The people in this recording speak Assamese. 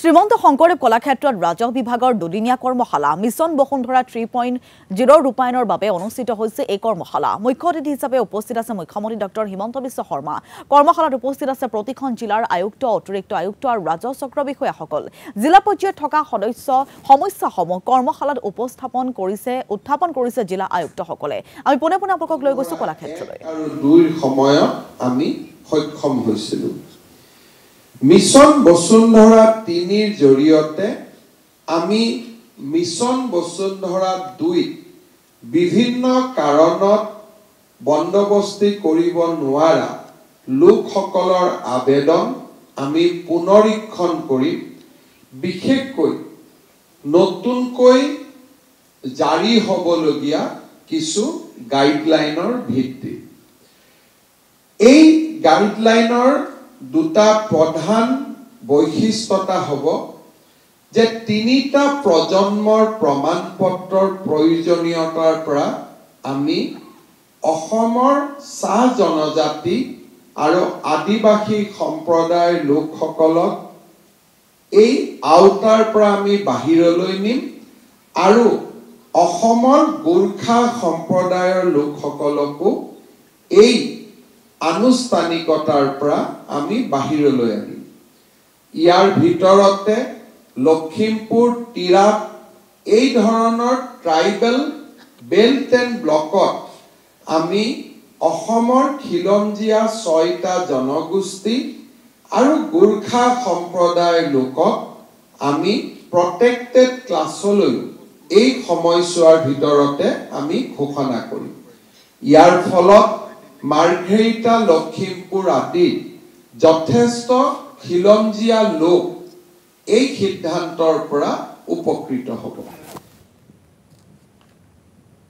শ্ৰীমন্ত শংকৰদেৱ কলাক্ষেত্ৰত ৰাজহ বিভাগৰ দুদিনীয়া কৰ্মশালা মিছন বসুন্ধৰা 3.0 ৰূপায়ণৰ বাবে অনুষ্ঠিত হৈছে এই কৰ্মশালা। মুখ্য অতিথি হিচাপে উপস্থিত আছে মুখ্যমন্ত্ৰী ডক্টৰ হিমন্ত বিশ্ব শৰ্মা। কৰ্মশালাত উপস্থিত আছে প্ৰতিখন জিলাৰ আয়ুক্ত, অতিৰিক্ত আয়ুক্ত আৰু ৰাজহ চক্ৰ বিষয়াসকল। জিলা পৰ্যায়ত থকা সমস্যাসমূহ কৰ্মশালাত উত্থাপন কৰিছে জিলা আয়ুক্তসকলে। আমি পোনে পোনে আপোনালোকক লৈ গৈছো কলাক্ষেত্ৰলৈ। আৰু দুইৰ সময়ত আমি সক্ষম হৈছিলো। মিছন বসুন্ধৰা 3ৰ জৰিয়তে আমি মিছন বসুন্ধৰা 2 বিভিন্ন কাৰণত বন্দবস্তি কৰিব নোৱাৰা লোকসকলৰ আবেদন আমি পুনৰীক্ষণ কৰি বিশেষকৈ নতুনকৈ জাৰি হ'বলগীয়া কিছু গাইডলাইনৰ ভিত্তি এই গাইডলাইনৰ দুটা প্ৰধান বৈশিষ্ট্যতা হ'ব যে তিনিটা প্ৰজন্মৰ প্ৰমাণপত্ৰৰ প্ৰয়োজনীয়তাৰ পৰা আমি অসমৰ চাহ জনজাতি আৰু আদিবাসী সম্প্ৰদায়ৰ লোকসকলক এই আওতাৰ পৰা আমি বাহিৰলৈ নিম আৰু অসমৰ গোৰ্খা সম্প্ৰদায়ৰ লোকসকলকো এই আনুষ্ঠানিকতাৰ পৰা আমি বাহিৰলৈ আনিম। ইয়াৰ ভিতৰতে লখিমপুৰ তিৰাপ এই ধৰণৰ ট্ৰাইবেল বেল্ট এণ্ড ব্লকত আমি অসমৰ খিলঞ্জীয়া 6টা জনগোষ্ঠী আৰু গোৰ্খা সম্প্ৰদায়ৰ লোকক আমি প্ৰটেক্টেড ক্লাছলৈ এই সময়ছোৱাৰ ভিতৰতে আমি ঘোষণা কৰিম। ইয়াৰ ফলত মাৰ্ঘেৰিটা লখিমপুৰ আদি যথেষ্ট খিলঞ্জীয়া লোক এই সিদ্ধান্তৰ পৰা উপকৃত হ'ব।